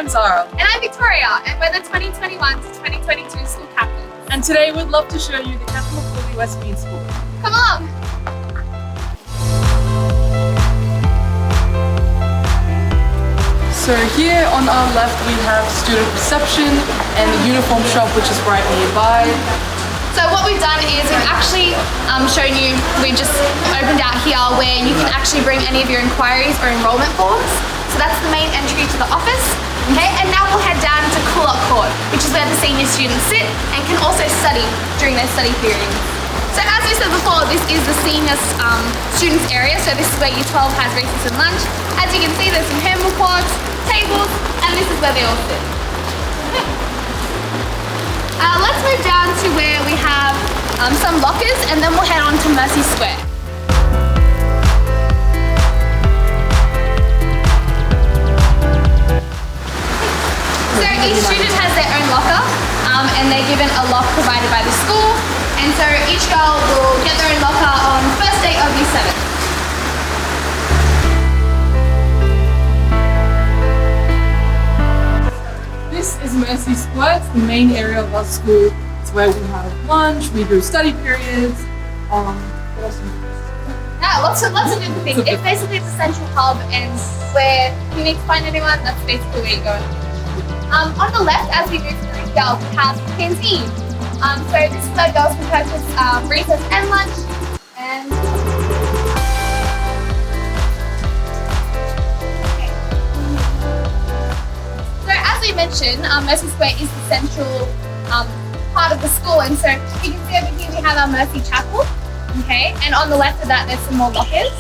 I'm Zara. And I'm Victoria, and we're the 2021 to 2022 School Captains. And today we'd love to show you the Catherine McAuley Westmead School. Come along! So here on our left we have student reception and the uniform shop, which is right nearby. So what we've done is we've actually shown you, we just opened out here where you can actually bring any of your inquiries or enrolment forms. So that's the main entry to the office. Okay, and now we'll head down to Coolock Court, which is where the senior students sit and can also study during their study periods. So as we said before, this is the senior students area, so this is where Year 12 has recess and lunch. As you can see, there's some handball courts, tables, and this is where they all sit. Let's move down to where we have some lockers, and then we'll head on to Mercy Square. So each student has their own locker, and they're given a lock provided by the school, and so each girl will get their own locker on the first day of Year 7. This is Mercy Square. It's the main area of our school. It's where we have lunch, we do study periods. Yeah, lots of different things. It's basically the central hub, and where you need to find anyone, that's basically where you go. On the left, as we move through here, we have the canteen. So this is where girls can purchase recess and lunch. And so as we mentioned, Mercy Square is the central part of the school, and so you can see over here we have our Mercy Chapel. Okay, and on the left of that there's some more lockers.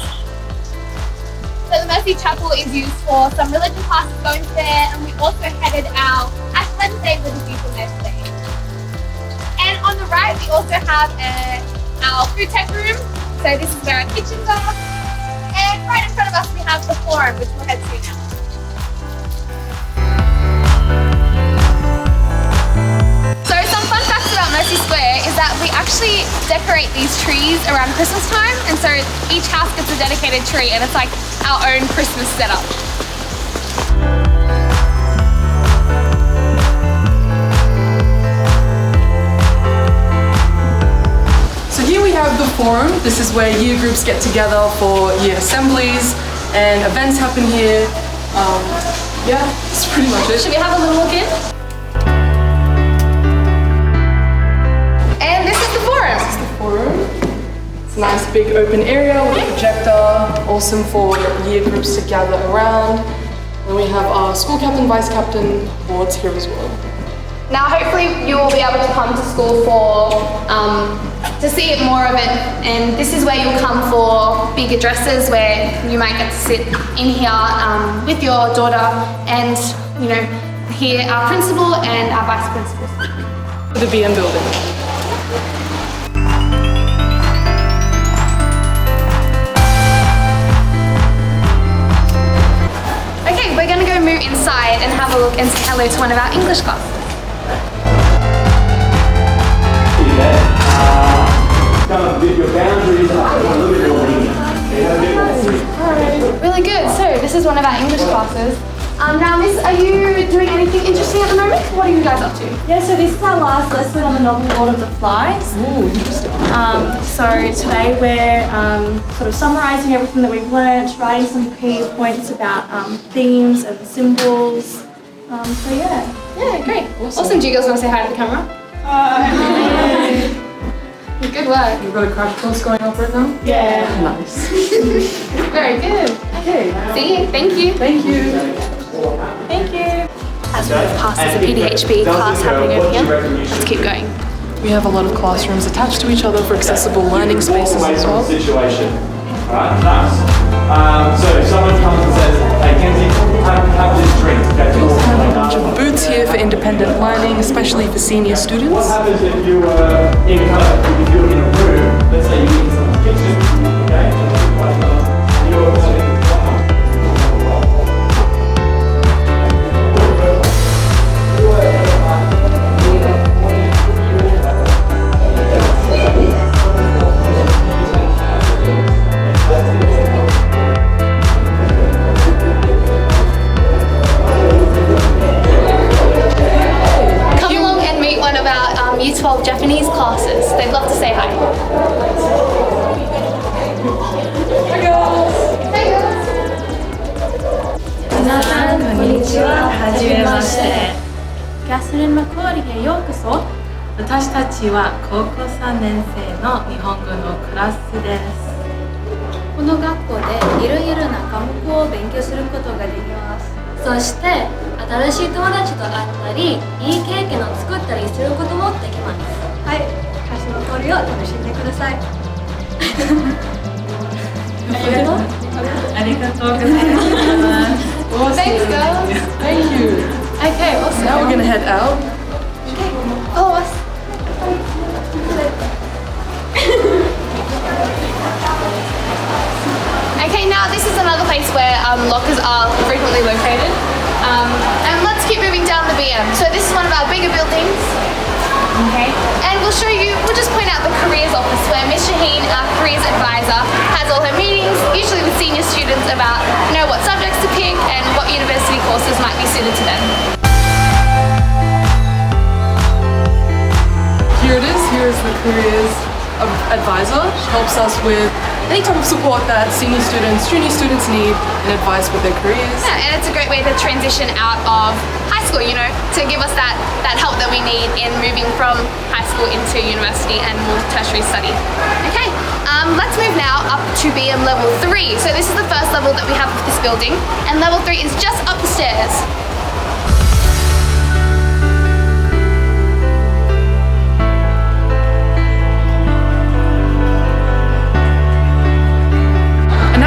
So the Mercy Chapel is used for some religion classes going there, and we also headed our Ash Wednesday with the people there today. And on the right we also have our food tech room. So this is where our kitchens are. And right in front of us we have the forum, which we'll head to now. So some fun facts about Mercy Square is that we actually decorate these trees around Christmas time, and so each house gets a dedicated tree, and it's like our own Christmas setup. So here we have the forum. This is where year groups get together for year assemblies, and events happen here. Yeah, that's pretty much it. Should we have a little look in? And this is the forum. This is the forum. It's a nice big open area with a projector, awesome for year groups to gather around. And we have our school captain, vice captain boards here as well. Now hopefully you will be able to come to school for to see it more of it, and this is where you'll come for big addresses where you might get to sit in here with your daughter and hear our principal and our vice principals. The BM building. Okay, we're going to go move inside and have a look and say hello to one of our English classes. Your boundaries are a little bit more lenient. Really good. So this is one of our English classes. Now Miss, are you doing anything interesting at the moment? What are you guys up to? Yeah, so this is our last lesson on the novel Lord of the Flies. Ooh, interesting. So today we're sort of summarising everything that we've learnt, writing some key points about themes and symbols. So yeah. Yeah, great. Awesome. Do you guys want to say hi to the camera? Hi. Good work. You've got a crash course going on right now? Yeah. Nice. Very good. Okay. See you. Thank you. Thank you. Thank you. As we've passed as a PDHPE class happening over here, let's keep going. We have a lot of classrooms attached to each other for accessible learning spaces as well. Situation. Alright, nice. So if someone comes and says, hey Kenzie, have this drink. We also have a bunch of booths here for independent learning, especially for senior What students. happens if you were in a room, let's say you need someone's kitchen, okay? And you're from Year 12 Japanese classes. They'd love to say hi. Hi girls! Hey girls! 皆さん、こんにちは。はじめまして。Catherine McAuley へようこそ。私たちは高校3年生の日本語のクラスです。この学校でいろいろな科目を勉強することができます。そして新しい友達と会ったり、いい経験を作ったりすることもできます。はい、歌詞の通りを楽しんでください。ありがとうございます。Thanks girls! Thank you! Okay, awesome. Now we're gonna head out. Follow us. Okay, now this is another place where lockers are frequently located. And let's keep moving down the BM. So this is one of our bigger buildings. Okay. And we'll just point out the careers office where Miss Shaheen, our careers advisor, has all her meetings, usually with senior students about, what subjects to pick and what university courses might be suited to them. Here it is. Here is the careers advisor. She helps us with any type of support that senior students, junior students need in advice with their careers. Yeah, and it's a great way to transition out of high school, to give us that help that we need in moving from high school into university and more tertiary study. Okay, let's move now up to BM level 3. So this is the first level that we have of this building, and level 3 is just up the stairs.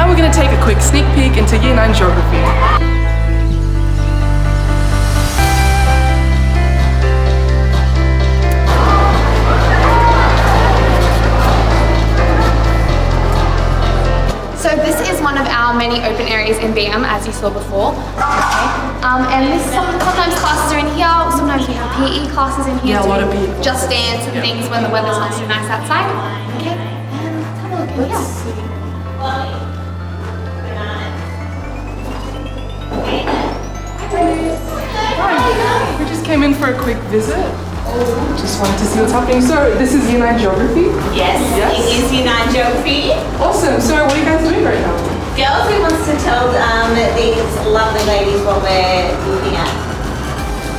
We're going to take a quick sneak peek into Year 9 Geography. So this is one of our many open areas in BM, as you saw before. And sometimes classes are in here, sometimes we have PE classes in here. Yeah, a lot of PE. Just dance and things when the weather's not so nice outside. Okay, and come on, let's see. We just came in for a quick visit. Just wanted to see what's happening. So this is Year 9 Geography? Yes, Yes. it is Year 9 Geography. Awesome. So what are you guys doing right now? Girls, we want to tell these lovely ladies what we're looking at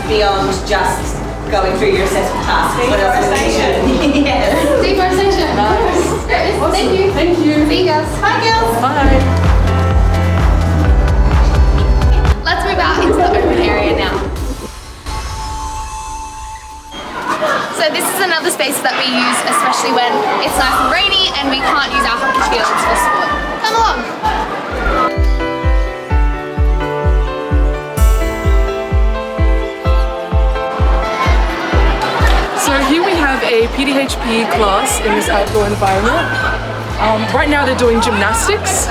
beyond just going through your assessment tasks. What else are we doing? Yes. Deforestation. Nice. Great. Awesome. Thank you. Thank you. See you guys. Bye, girls. Bye. Let's move out into the open area now. So this is another space that we use, especially when it's nice and rainy and we can't use our hockey fields for sport. Come along. So here we have a PDHPE class in this outdoor environment. Right now they're doing gymnastics.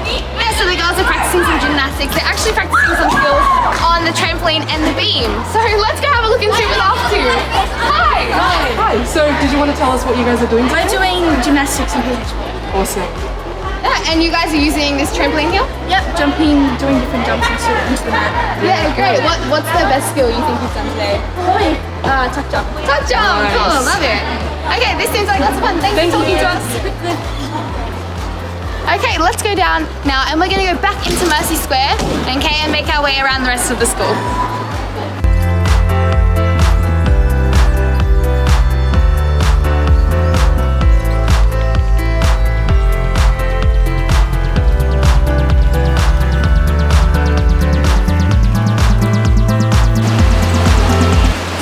Yeah, so the girls are practicing some gymnastics. They're actually practicing some skills on the trampoline and the beam. So let's go have a look and see what they're up to. Hi! Hi. So did you want to tell us what you guys are doing today? We're doing gymnastics and PDHPE. Awesome. Yeah, and you guys are using this trampoline here? Yep, jumping, doing different jumps into the mat. Yeah, great. What's the best skill you think you've done today? Probably tuck jump. Tuck jump! Nice. Cool, love it. Okay, this seems like lots of fun. Thanks for talking to us. Okay, let's go down now and we're going to go back into Mercy Square, okay, and make our way around the rest of the school.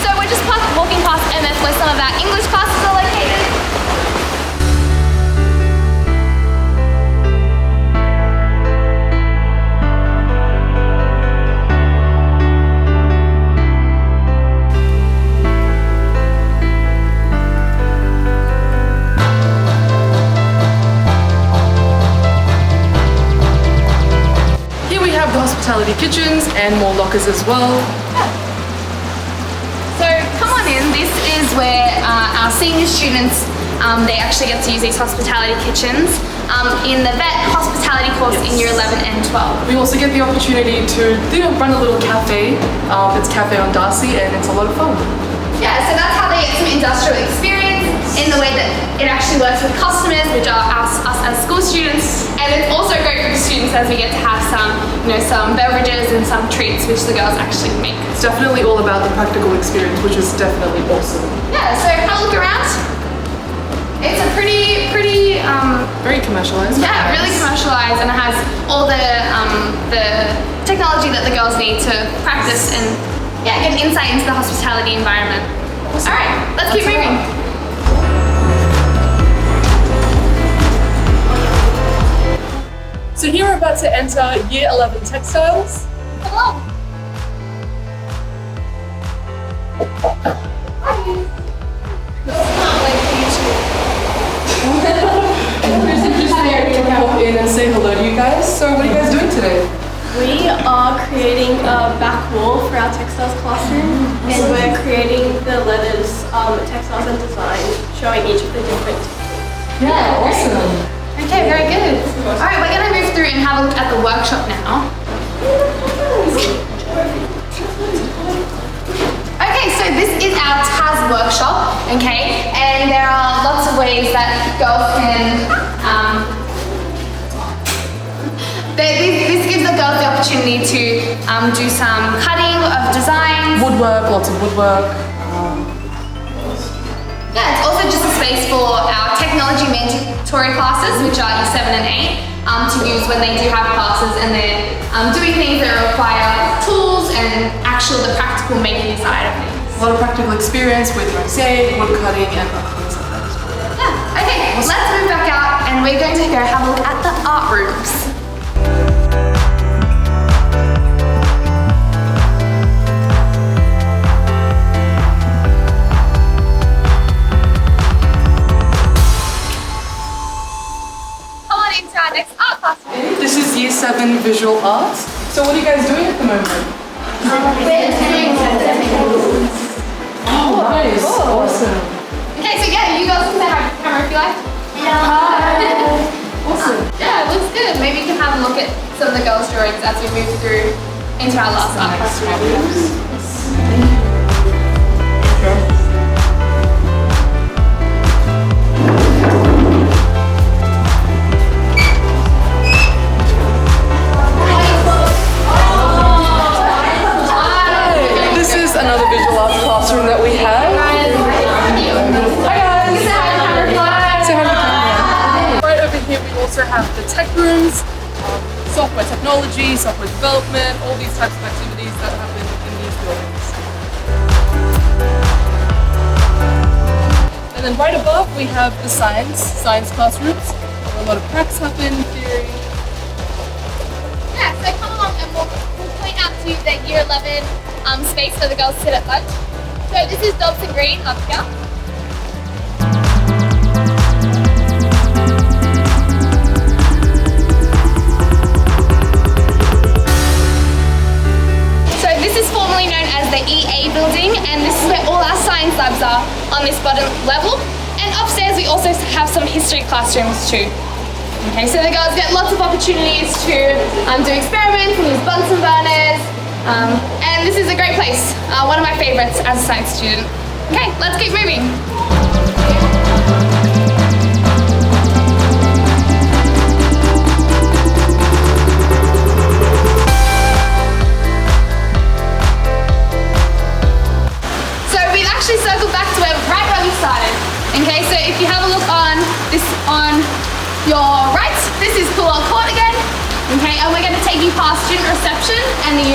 So we're just walking past MS where some of our English classes are located. hospitality kitchens and more lockers as well. So come on in, this is where our senior students, they actually get to use these hospitality kitchens in the vet hospitality course in year 11 and 12. We also get the opportunity to run a little cafe. It's Cafe on Darcy and it's a lot of fun. Yeah, so that's how they get some in the way that it actually works with customers, which are us as school students. And it's also great for the students as we get to have some, some beverages and some treats which the girls actually make. It's definitely all about the practical experience, which is definitely awesome. Yeah, so have a look around. It's a pretty very commercialized. Yeah, really commercialized, and it has all the technology that the girls need to practice and get insight into the hospitality environment. Awesome. All right, let's keep moving. So here we're about to enter Year 11 Textiles. Hello. Pop in and say hello to you guys. So what are you guys doing today? We are creating a back wall for our textiles classroom, and we're creating the letters, textiles and design, showing each of the different techniques. Yeah, awesome. Okay, very good. All right, we're going to move through and have a look at the workshop now. Okay, so this is our TAS workshop, okay, and there are lots of ways that girls can, this gives the girls the opportunity to do some cutting of designs. Woodwork, lots of woodwork. Yeah, it's also just a space for our technology mandatory classes, which are Year 7 and 8, to use when they do have classes and they're doing things that require tools and the practical making side of things. A lot of practical experience with Jaie, wood cutting, and things like that as well. Yeah, okay, let's move back out and we're going to go have a look at the art rooms. This is Year 7 Visual Arts. So what are you guys doing at the moment? Oh, nice. Awesome. Okay, so yeah, you guys can say hi to the camera if you like. Hi. Awesome. Yeah, it looks good. Maybe you can have a look at some of the girls' drawings as we move through into our last art classroom. Another visual arts classroom that we have. Hi guys! Say hi to the camera. Right over here we also have the tech rooms, software technology, software development, all these types of activities that happen in these buildings. And then right above we have the science classrooms, where a lot of practice happen, theory. Yeah, so come along and we'll point out to you the Year 11 space for the girls to sit at lunch. So this is Dobson Green up here. So this is formerly known as the EA building, and this is where all our science labs are on this bottom level. And upstairs we also have some history classrooms too. Okay, so the girls get lots of opportunities to do experiments and use Bunsen burners. And this is a great place, one of my favorites as a science student. Okay, let's keep moving. So we've actually circled back to right where we started. Okay, so if you have a look on your right, this is Coolock Court again. Okay, and we're going to take you past student reception and the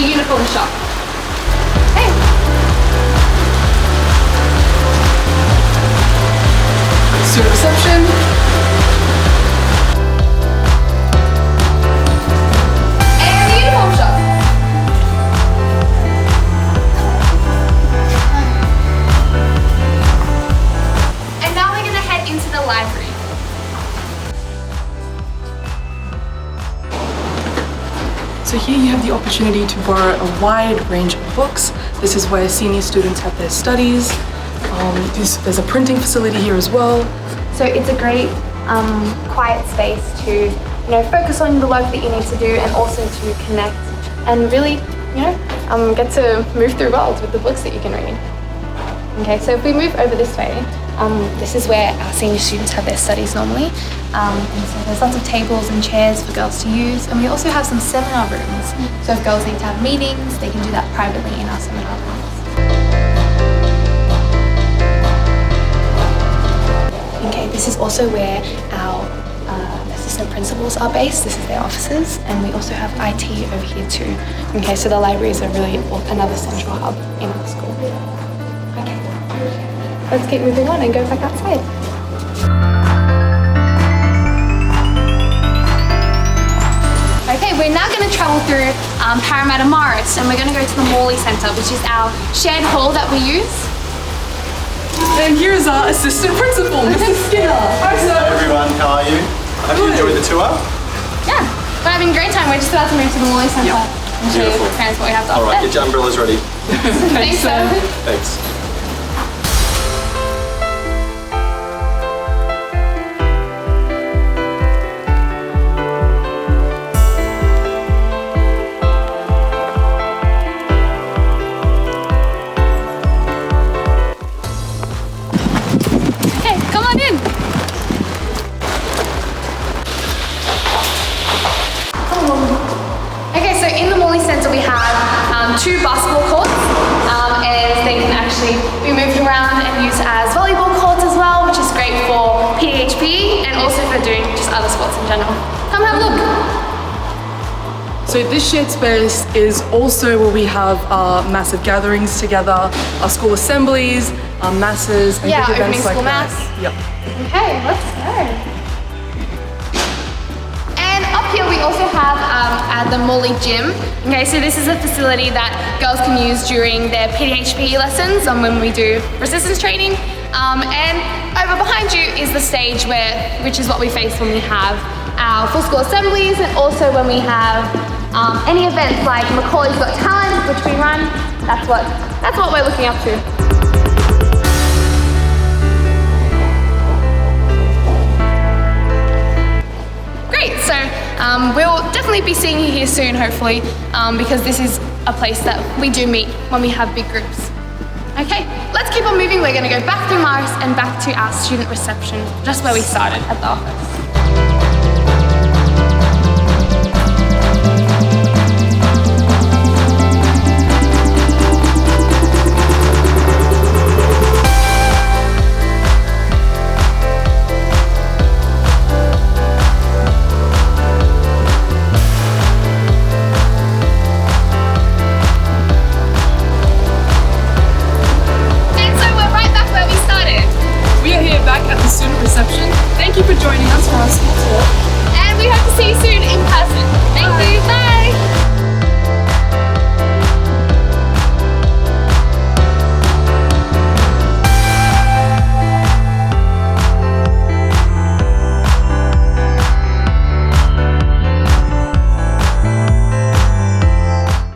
uniform shop. Okay. Student reception. And the uniform shop. And now we're going to head into the library. So here you have the opportunity to borrow a wide range of books. This is where senior students have their studies. There's a printing facility here as well. So it's a great quiet space to focus on the work that you need to do, and also to connect and really get to move through worlds with the books that you can read. Okay, so if we move over this way, This is where our senior students have their studies normally. And so there's lots of tables and chairs for girls to use. And we also have some seminar rooms. So if girls need to have meetings, they can do that privately in our seminar rooms. Okay, this is also where our assistant principals are based. This is their offices. And we also have IT over here too. Okay, so the libraries are really another central hub in our school. Okay, let's keep moving on and go back outside. Okay, we're now going to travel through Parramatta Morris, and we're going to go to the Morley Centre, which is our shared hall that we use. And here's our assistant principal, Mrs. Skinner. Hi, sir. Hey everyone, how are you? I hope you enjoyed the tour. Yeah, we're having a great time. We're just about to move to the Morley Centre and show you Beautiful. the transport we have to All offer. right, get your umbrellas ready. Thanks, sir. Thanks. Okay, come on in. Okay, so in the Morley Centre we have 2 basketball courts, and they can actually be moved around and used as volleyball courts as well, which is great for PDHPE and also for doing just other sports in general. Come have a look. So this shared space is also where we have our massive gatherings together, our school assemblies, our masses, and Yeah, big events opening like school that. mass. Yep. Okay, let's go. And up here we also have at the Morley Gym. Okay, so this is a facility that girls can use during their PDHPE lessons and when we do resistance training. And over behind you is the stage which is what we face when we have our full school assemblies and also when we have any events like McAuley's Got Talent, which we run. That's what we're looking up to. Great, so we'll definitely be seeing you here soon, hopefully, because this is a place that we do meet when we have big groups. Okay, let's keep on moving. We're going to go back through Morris and back to our student reception, just where we started at the office. We are here back at the student reception. Thank you for joining us for our school tour. And we hope to see you soon